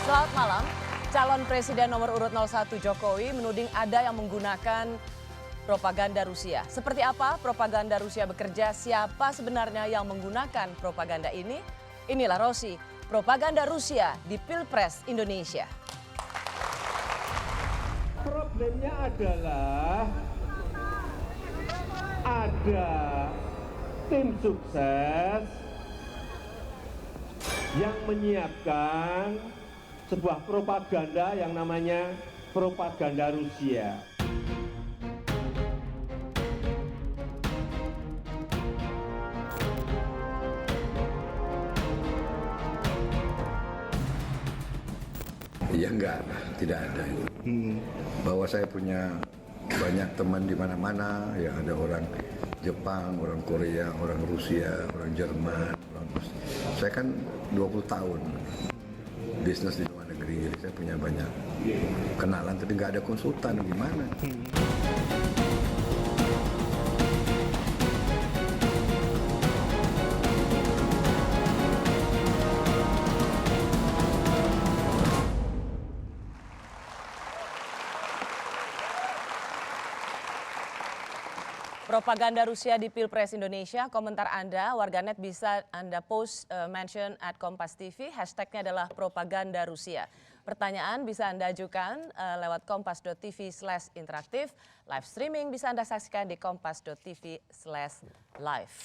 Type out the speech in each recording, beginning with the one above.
Selamat malam. Calon Presiden nomor urut 01 Jokowi menuding ada yang menggunakan propaganda Rusia. Seperti apa propaganda Rusia bekerja? Siapa sebenarnya yang menggunakan propaganda ini? Inilah Rosi, propaganda Rusia di Pilpres Indonesia. Problemnya adalah ada tim sukses yang menyiapkan sebuah propaganda yang namanya propaganda Rusia. Ya enggak, tidak ada. Bahwa saya punya banyak teman di mana-mana, ya ada orang Jepang, orang Korea, orang Rusia, orang Jerman, saya kan 20 tahun bisnis di luar negeri, jadi saya punya banyak kenalan, tapi nggak ada konsultan, gimana? Propaganda Rusia di Pilpres Indonesia, komentar Anda, warganet bisa Anda post mention at Kompas TV, hashtagnya adalah propaganda Rusia. Pertanyaan bisa Anda ajukan lewat kompas.tv/interaktif, live streaming bisa Anda saksikan di kompas.tv/live.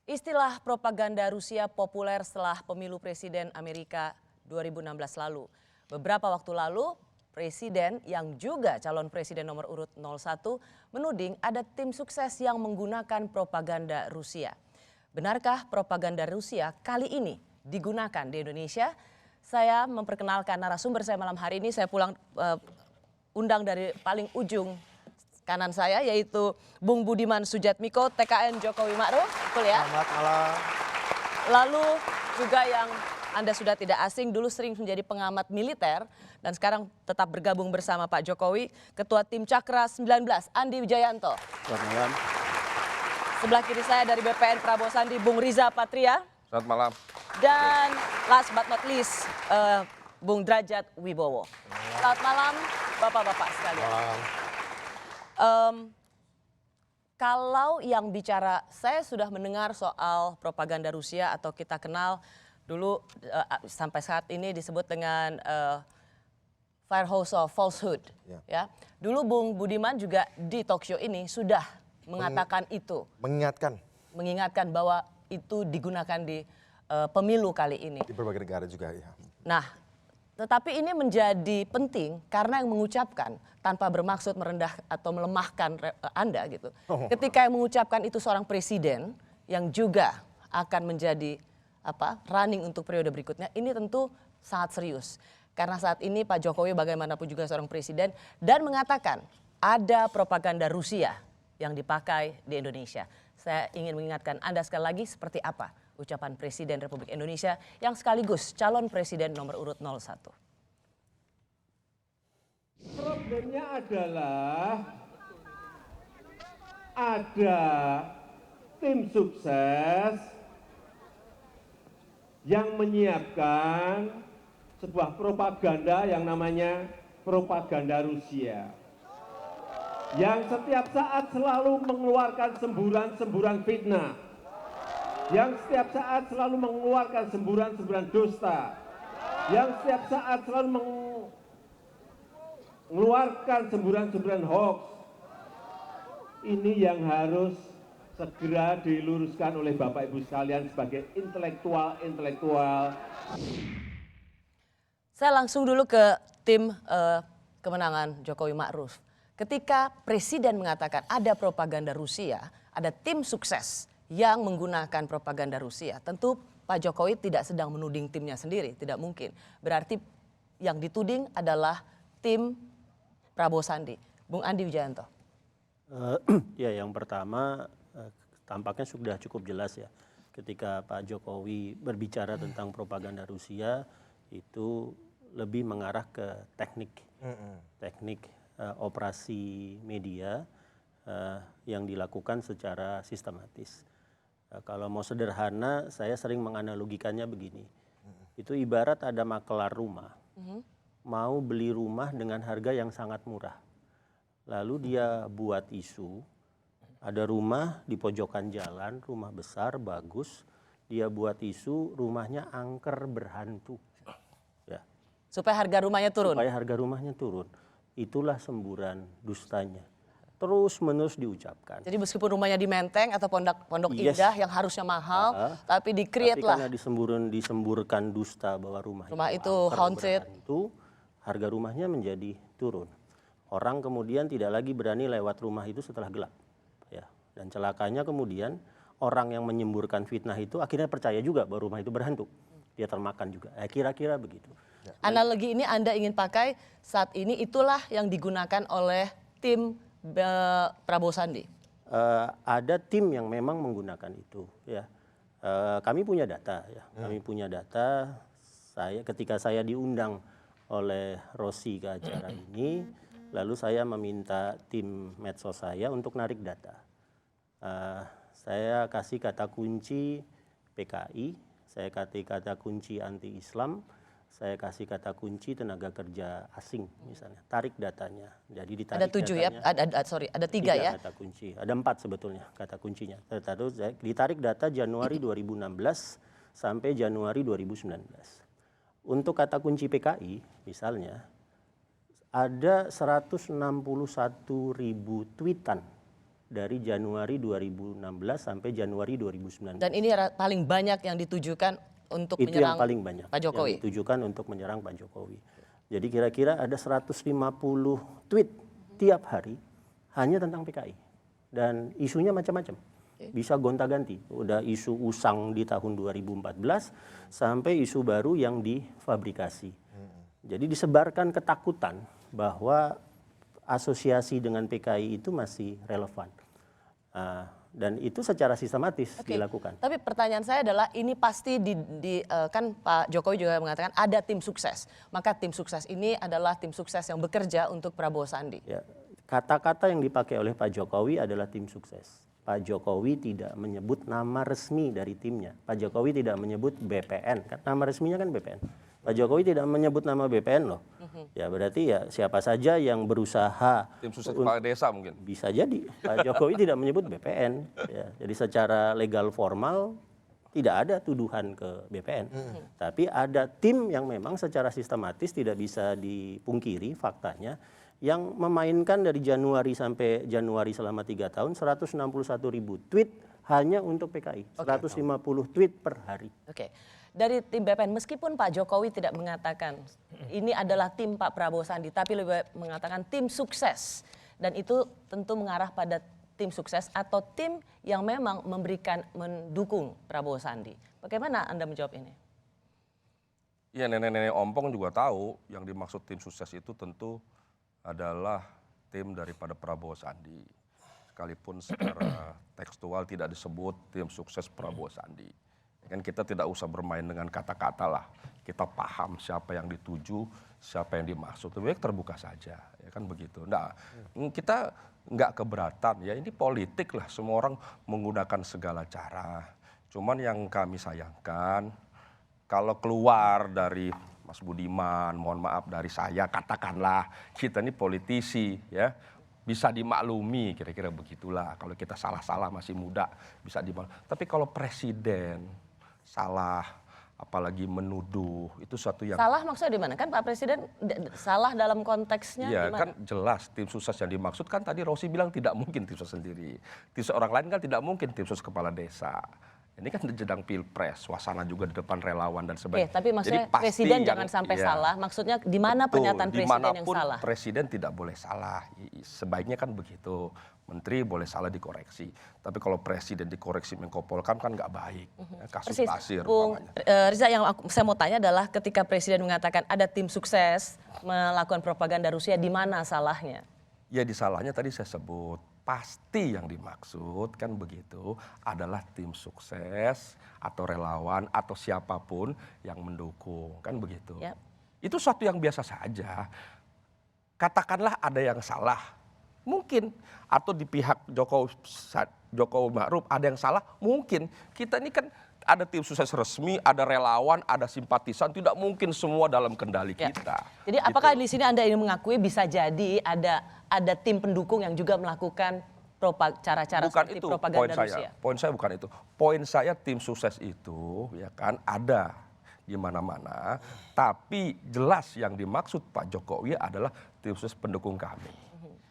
Istilah propaganda Rusia populer setelah pemilu Presiden Amerika 2016 lalu. Beberapa waktu lalu, Presiden yang juga calon presiden nomor urut 01 menuding ada tim sukses yang menggunakan propaganda Rusia. Benarkah propaganda Rusia kali ini digunakan di Indonesia? Saya memperkenalkan narasumber saya malam hari ini. Saya undang dari paling ujung kanan saya, yaitu Bung Budiman Sujatmiko, TKN Jokowi Ma'ruf. Betul ya? Selamat malam. Lalu juga yang Anda sudah tidak asing, dulu sering menjadi pengamat militer dan sekarang tetap bergabung bersama Pak Jokowi, Ketua Tim Cakra 19, Andi Wijayanto. Selamat malam. Sebelah kiri saya dari BPN Prabowo Sandi, Bung Riza Patria. Selamat malam. Dan last but not least, Bung Derajat Wibowo. Selamat malam, Bapak-Bapak sekalian. Malam. Kalau yang bicara, saya sudah mendengar soal propaganda Rusia atau kita kenal dulu sampai saat ini disebut dengan Firehouse of Falsehood. Ya. Dulu Bung Budiman juga di talk show ini sudah mengatakan itu. Mengingatkan bahwa itu digunakan di pemilu kali ini. Di berbagai negara juga ya. Nah, tetapi ini menjadi penting karena yang mengucapkan tanpa bermaksud merendah atau melemahkan Anda gitu. Ketika yang mengucapkan itu seorang presiden yang juga akan menjadi running untuk periode berikutnya, ini tentu sangat serius. Karena saat ini Pak Jokowi bagaimanapun juga seorang presiden dan mengatakan ada propaganda Rusia yang dipakai di Indonesia. Saya ingin mengingatkan Anda sekali lagi seperti apa ucapan Presiden Republik Indonesia yang sekaligus calon presiden nomor urut 01. Problemnya adalah ada tim sukses yang menyiapkan sebuah propaganda yang namanya propaganda Rusia. Yang setiap saat selalu mengeluarkan semburan-semburan fitnah. Yang setiap saat selalu mengeluarkan semburan-semburan dusta. Yang setiap saat selalu mengeluarkan semburan-semburan hoax. Ini yang harus segera diluruskan oleh Bapak Ibu sekalian sebagai intelektual. Saya langsung dulu ke tim kemenangan Jokowi Ma'ruf. Ketika Presiden mengatakan ada propaganda Rusia, ada tim sukses yang menggunakan propaganda Rusia, tentu Pak Jokowi tidak sedang menuding timnya sendiri, tidak mungkin. Berarti yang dituding adalah tim Prabowo Sandi. Bung Andi Wijayanto. Ya, yang pertama tampaknya sudah cukup jelas ya. Ketika Pak Jokowi berbicara tentang propaganda Rusia, itu lebih mengarah ke teknik operasi media yang dilakukan secara sistematis. Kalau mau sederhana, saya sering menganalogikannya begini. Itu ibarat ada makelar rumah, mau beli rumah dengan harga yang sangat murah. Lalu dia buat isu, ada rumah di pojokan jalan, rumah besar, bagus. Dia buat isu rumahnya angker berhantu. Ya. Supaya harga rumahnya turun. Supaya harga rumahnya turun. Itulah semburan dustanya. Terus menerus diucapkan. Jadi meskipun rumahnya di Menteng atau pondok Yes. indah yang harusnya mahal, tapi di-create Tapi lah. karena disemburkan dusta bahwa rumah Itu angker, haunted. berhantu, harga rumahnya menjadi turun. Orang kemudian tidak lagi berani lewat rumah itu setelah gelap. Ya. Dan celakanya kemudian orang yang menyemburkan fitnah itu akhirnya percaya juga bahwa rumah itu berhantu. Dia termakan juga. Kira-kira begitu. Analogi ini Anda ingin pakai saat ini itulah yang digunakan oleh tim Prabowo Sandi. Ada tim yang memang menggunakan itu. Ya. Kami punya data. Ya. Kami punya data. Ketika saya diundang oleh Rossi ke acara ini, lalu saya meminta tim medsos saya untuk narik data. Saya kasih kata kunci PKI, saya kasih kata kunci anti-Islam, saya kasih kata kunci tenaga kerja asing misalnya. Tarik datanya. Jadi ditarik Ada 7 ya? Ada 3 ya? kata kunci. Ada 4 sebetulnya kata kuncinya. Ditarik data Januari 2016 sampai Januari 2019. Untuk kata kunci PKI misalnya ada 161.000 tweetan dari Januari 2016 sampai Januari 2019. Dan ini paling banyak yang ditujukan untuk Itu menyerang yang paling banyak Pak Jokowi. yang ditujukan untuk menyerang Pak Jokowi. Jadi kira-kira ada 150 tweet tiap hari hanya tentang PKI. Dan isunya macam-macam. Bisa gonta-ganti. Udah isu usang di tahun 2014 sampai isu baru yang difabrikasi. Jadi disebarkan ketakutan bahwa asosiasi dengan PKI itu masih relevan. Dan itu secara sistematis dilakukan. Tapi pertanyaan saya adalah ini pasti kan Pak Jokowi juga mengatakan ada tim sukses. Maka tim sukses ini adalah tim sukses yang bekerja untuk Prabowo Sandi. Ya, kata-kata yang dipakai oleh Pak Jokowi adalah tim sukses. Pak Jokowi tidak menyebut nama resmi dari timnya. Pak Jokowi tidak menyebut BPN. Kan nama resminya kan BPN. Pak Jokowi tidak menyebut nama BPN loh. Ya berarti ya siapa saja yang berusaha. Tim sukses kepala desa mungkin. Bisa jadi. Pak Jokowi tidak menyebut BPN. Ya, jadi secara legal formal tidak ada tuduhan ke BPN. Tapi ada tim yang memang secara sistematis tidak bisa dipungkiri faktanya. Yang memainkan dari Januari sampai Januari selama 3 tahun 161.000 tweet hanya untuk PKI. 150 tweet per hari. Oke. Dari tim BPN, meskipun Pak Jokowi tidak mengatakan ini adalah tim Pak Prabowo Sandi, tapi lebih mengatakan tim sukses. Dan itu tentu mengarah pada tim sukses atau tim yang memang mendukung Prabowo Sandi. Bagaimana Anda menjawab ini? Iya, nenek-nenek ompong juga tahu yang dimaksud tim sukses itu tentu adalah tim daripada Prabowo Sandi. Sekalipun secara tekstual tidak disebut tim sukses Prabowo Sandi. Kan kita tidak usah bermain dengan kata-kata lah. Kita paham siapa yang dituju, siapa yang dimaksud. Lebih baik terbuka saja, ya kan begitu. Nah, kita nggak keberatan, ya ini politik lah. Semua orang menggunakan segala cara. Cuman yang kami sayangkan, kalau keluar dari Mas Budiman, mohon maaf dari saya, katakanlah kita ini politisi, ya bisa dimaklumi, kira-kira begitulah. Kalau kita salah-salah masih muda, bisa dimaklumi. Tapi kalau presiden salah, apalagi menuduh, itu suatu yang... Salah maksudnya di mana? Kan Pak Presiden salah dalam konteksnya Iya, di mana? kan jelas tim sukses yang dimaksud kan tadi Rossi bilang tidak mungkin tim sukses sendiri. Tim sukses orang lain kan tidak mungkin tim sukses kepala desa. Ini kan sedang pilpres, suasana juga di depan relawan dan sebagainya. Oke, tapi maksudnya Jadi pasti presiden yang- jangan sampai iya. salah. Maksudnya di mana pernyataan presiden yang dimanapun salah? Presiden tidak boleh salah. Sebaiknya kan begitu. Menteri boleh salah dikoreksi. Tapi kalau presiden dikoreksi Menko Polkam kan nggak baik. Ya, kasus Persis, Basir Bung umpamanya. Riza, yang saya mau tanya adalah ketika presiden mengatakan ada tim sukses melakukan propaganda Rusia, di mana salahnya? Ya disalahnya tadi saya sebut. Pasti yang dimaksud kan begitu adalah tim sukses atau relawan atau siapapun yang mendukung kan begitu. Ya. Itu suatu yang biasa saja. Katakanlah ada yang salah, mungkin atau di pihak Jokowi Ma'ruf ada yang salah, mungkin kita ini kan Ada tim sukses resmi, ada relawan, ada simpatisan, tidak mungkin semua dalam kendali Ya. kita. Jadi apakah di sini Anda ingin mengakui bisa jadi ada tim pendukung yang juga melakukan cara-cara Bukan seperti itu propaganda poin saya. Rusia? Poin saya bukan itu. Poin saya tim sukses itu ya kan ada di mana-mana, tapi jelas yang dimaksud Pak Jokowi adalah tim sukses pendukung kami.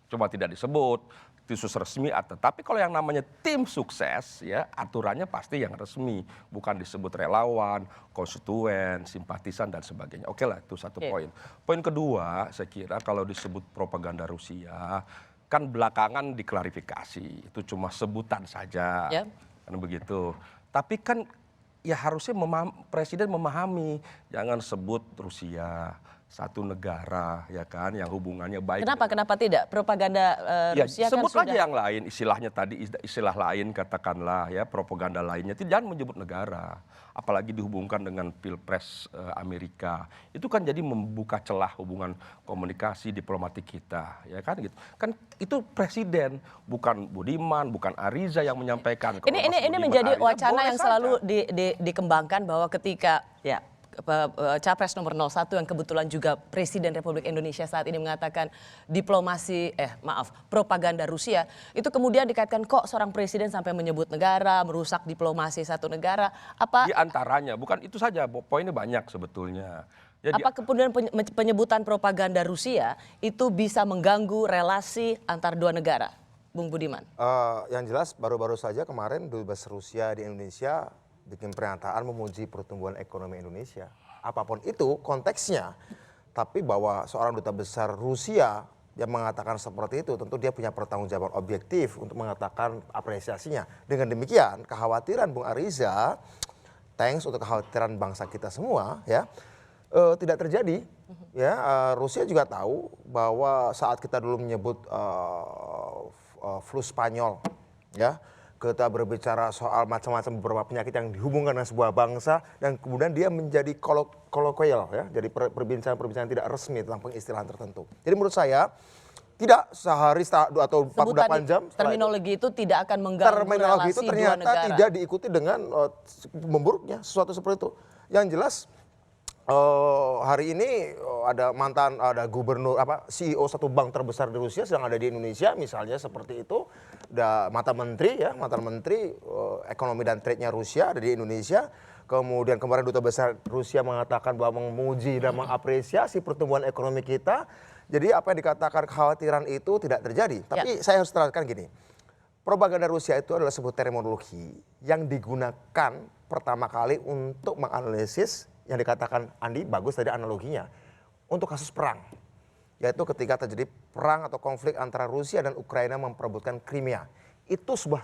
Cuma tidak disebut tim sukses resmi, tapi kalau yang namanya tim sukses ya aturannya pasti yang resmi, bukan disebut relawan, konstituen, simpatisan dan sebagainya. Oke lah, itu satu poin. Poin kedua, saya kira kalau disebut propaganda Rusia kan belakangan diklarifikasi, itu cuma sebutan saja, kan begitu. Tapi kan ya harusnya presiden memahami, jangan sebut Rusia satu negara ya kan yang hubungannya baik. Kenapa tidak propaganda Rusia kan sebut sudah aja yang lain, istilahnya tadi istilah lain katakanlah ya, propaganda lainnya, jangan menyebut negara, apalagi dihubungkan dengan Pilpres Amerika. Itu kan jadi membuka celah hubungan komunikasi diplomatik kita, ya kan gitu. Kan itu presiden, bukan Budiman, bukan Ariza yang menyampaikan. Ini menjadi wacana yang selalu dikembangkan bahwa ketika ya Capres nomor 01 yang kebetulan juga Presiden Republik Indonesia saat ini mengatakan propaganda Rusia, itu kemudian dikaitkan kok seorang presiden sampai menyebut negara, merusak diplomasi satu negara. Di antaranya, bukan itu saja, poinnya banyak sebetulnya. Jadi, apa kemudian penyebutan propaganda Rusia itu bisa mengganggu relasi antar dua negara, Bung Budiman? Yang jelas baru-baru saja kemarin Dubes Rusia di Indonesia bikin pernyataan memuji pertumbuhan ekonomi Indonesia. Apapun itu konteksnya, tapi bahwa seorang duta besar Rusia yang mengatakan seperti itu, tentu dia punya pertanggungjawaban objektif untuk mengatakan apresiasinya. Dengan demikian, kekhawatiran Bung Ariza, thanks untuk kekhawatiran bangsa kita semua, ya tidak terjadi. Ya, Rusia juga tahu bahwa saat kita dulu menyebut flu Spanyol, ya. Kita berbicara soal macam-macam beberapa penyakit yang dihubungkan dengan sebuah bangsa dan kemudian dia menjadi kolokwial ya, jadi perbincangan-perbincangan tidak resmi tentang pengistilahan tertentu. Jadi menurut saya tidak sehari atau 48 jam terminologi itu tidak akan mengganggu relasi itu dua ternyata negara. tidak diikuti dengan memburuknya sesuatu seperti itu. Yang jelas hari ini ada gubernur CEO satu bank terbesar di Rusia sedang ada di Indonesia misalnya seperti itu. Ada mantan menteri ekonomi dan trade-nya Rusia ada di Indonesia. Kemudian kemarin duta besar Rusia mengatakan bahwa memuji dan mengapresiasi pertumbuhan ekonomi kita. Jadi apa yang dikatakan kekhawatiran itu tidak terjadi. Tapi saya harus terangkan gini. Propaganda Rusia itu adalah sebuah terminologi yang digunakan pertama kali untuk menganalisis yang dikatakan Andi bagus tadi analoginya untuk kasus perang, yaitu ketika terjadi perang atau konflik antara Rusia dan Ukraina memperebutkan Crimea. Itu sebuah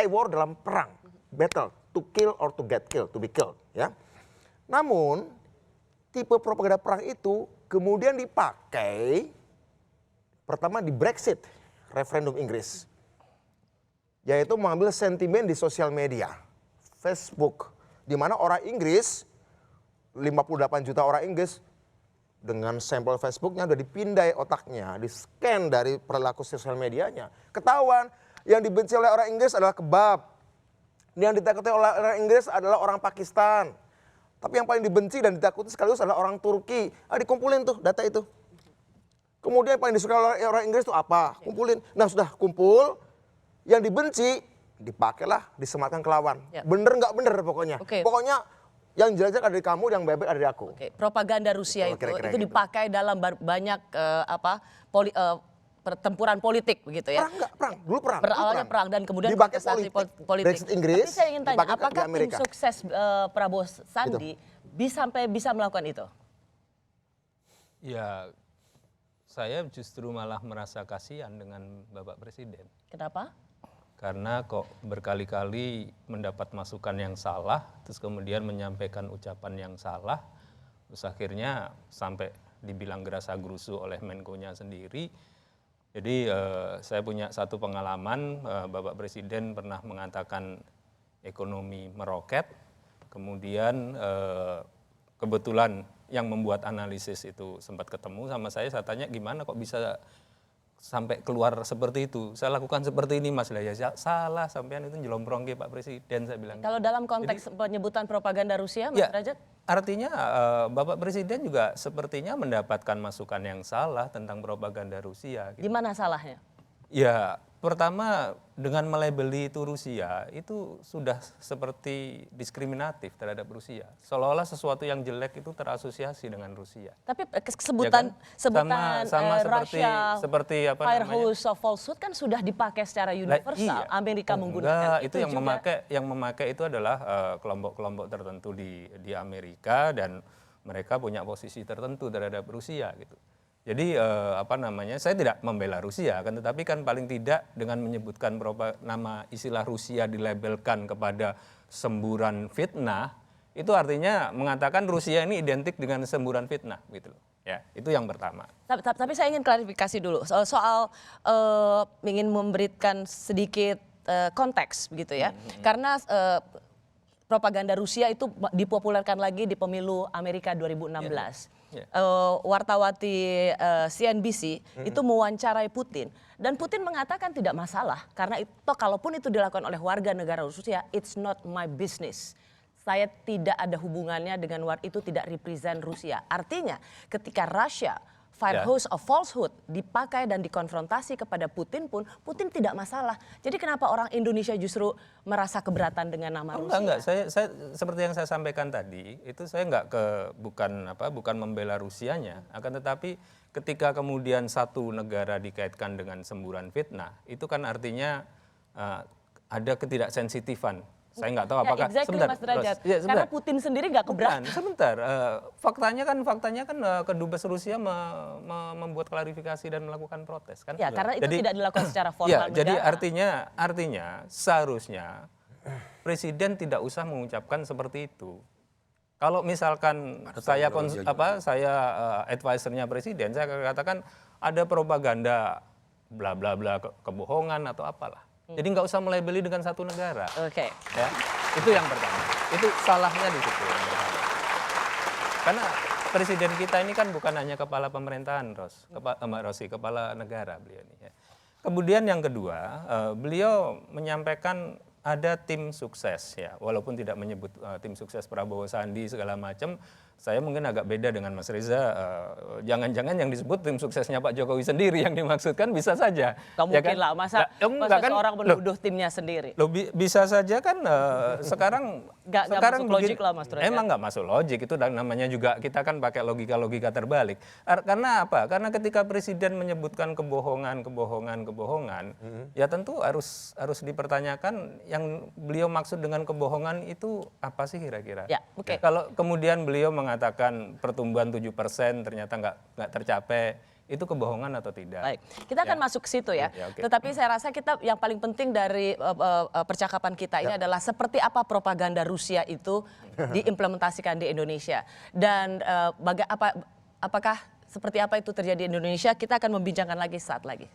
war dalam perang, battle, to kill or to get killed, to be killed, ya. Namun tipe propaganda perang itu kemudian dipakai pertama di Brexit, referendum Inggris, yaitu mengambil sentimen di sosial media, Facebook, di mana orang Inggris 58 juta orang Inggris dengan sampel Facebooknya udah dipindai otaknya, di-scan dari perilaku sosial medianya. Ketahuan yang dibenci oleh orang Inggris adalah kebab. Yang ditakuti oleh orang Inggris adalah orang Pakistan. Tapi yang paling dibenci dan ditakuti sekaligus adalah orang Turki. Dikumpulin tuh data itu. Kemudian yang paling disukai oleh orang Inggris itu apa? Kumpulin. Nah sudah kumpul, yang dibenci dipakailah disematkan ke lawan. Bener nggak bener pokoknya. Pokoknya yang jelek ada di kamu, yang baik ada di aku. Propaganda Rusia itu dipakai dalam banyak pertempuran politik begitu ya. Perang. Dulu perang. Berawalnya perang dan kemudian dipakai politik. Brexit Inggris. Tapi saya ingin tanya, apakah tim sukses Prabowo Sandi sampai bisa melakukan itu? Ya, saya justru malah merasa kasihan dengan Bapak Presiden. Kenapa? Karena kok berkali-kali mendapat masukan yang salah, terus kemudian menyampaikan ucapan yang salah, terus akhirnya sampai dibilang gerasa gerusu oleh Menko-nya sendiri. Jadi saya punya satu pengalaman, Bapak Presiden pernah mengatakan ekonomi meroket, kemudian kebetulan yang membuat analisis itu sempat ketemu sama saya tanya gimana kok bisa sampai keluar seperti itu. Saya lakukan seperti ini Mas lah ya. Salah sampean itu jelomprong ke Pak Presiden saya bilang. Kalau dalam konteks penyebutan propaganda Rusia, Mas Ya, Derajat? artinya Bapak Presiden juga sepertinya mendapatkan masukan yang salah tentang propaganda Rusia. Gitu. Di mana salahnya? Ya, pertama dengan melabeli itu Rusia itu sudah seperti diskriminatif terhadap Rusia. Seolah-olah sesuatu yang jelek itu terasosiasi dengan Rusia. Tapi sebutan Sama Russia, seperti apa fire namanya? hose of falsehood kan sudah dipakai secara universal. Iya. Amerika Enggak, menggunakan itu yang memakai itu adalah kelompok-kelompok tertentu di Amerika dan mereka punya posisi tertentu terhadap Rusia gitu. Jadi saya tidak membela Rusia, kan tetapi kan paling tidak dengan menyebutkan nama istilah Rusia dilabelkan kepada semburan fitnah, itu artinya mengatakan Rusia ini identik dengan semburan fitnah gitu loh. Ya, itu yang pertama. Tapi saya ingin klarifikasi dulu soal ingin memberikan sedikit konteks begitu ya. Karena propaganda Rusia itu dipopulerkan lagi di pemilu Amerika 2016. Wartawati CNBC itu mewawancarai Putin dan Putin mengatakan tidak masalah karena itu kalaupun itu dilakukan oleh warga negara Rusia, it's not my business. Saya tidak ada hubungannya dengan itu tidak represent Rusia. Artinya ketika Russia fire hose of falsehood dipakai dan dikonfrontasi kepada Putin pun, Putin tidak masalah. Jadi kenapa orang Indonesia justru merasa keberatan dengan nama Rusia? Enggak. Saya seperti yang saya sampaikan tadi, itu saya bukan membela Rusianya, akan tetapi ketika kemudian satu negara dikaitkan dengan semburan fitnah, itu kan artinya ada ketidaksensitifan. Saya nggak tahu apakah Mas Derajat. Karena Putin sendiri nggak keberatan. Sebentar. Faktanya kan kedubes Rusia membuat klarifikasi dan melakukan protes kan. Ya, karena itu tidak dilakukan secara formal. Ya, jadi artinya seharusnya Presiden tidak usah mengucapkan seperti itu. Kalau misalkan saya advisernya Presiden, saya katakan ada propaganda bla bla bla kebohongan atau apalah. Jadi nggak usah melabeli dengan satu negara. Oke. Ya, itu yang pertama. Itu salahnya di situ. Karena presiden kita ini kan bukan hanya kepala pemerintahan, Mbak Rosi, kepala negara beliau ini. Ya. Kemudian yang kedua, beliau menyampaikan ada tim sukses ya, walaupun tidak menyebut tim sukses Prabowo Sandi segala macam. Saya mungkin agak beda dengan Mas Reza, jangan-jangan yang disebut tim suksesnya Pak Jokowi sendiri yang dimaksudkan bisa saja. Gak mungkin lah, masa seorang menuduh timnya sendiri. Bisa saja kan sekarang masuk logik lah Mas Derajat. Emang nggak masuk logik, itu namanya juga kita kan pakai logika terbalik. Karena apa? Karena ketika Presiden menyebutkan kebohongan, ya tentu harus dipertanyakan yang beliau maksud dengan kebohongan itu apa sih kira-kira? Ya, oke. Kalau kemudian beliau mengatakan pertumbuhan 7% ternyata nggak tercapai, itu kebohongan atau tidak? Baik, kita akan masuk ke situ ya. Okay. Tetapi saya rasa yang paling penting dari percakapan kita ini adalah seperti apa propaganda Rusia itu diimplementasikan di Indonesia dan apakah seperti apa itu terjadi di Indonesia, kita akan membincangkan lagi saat lagi.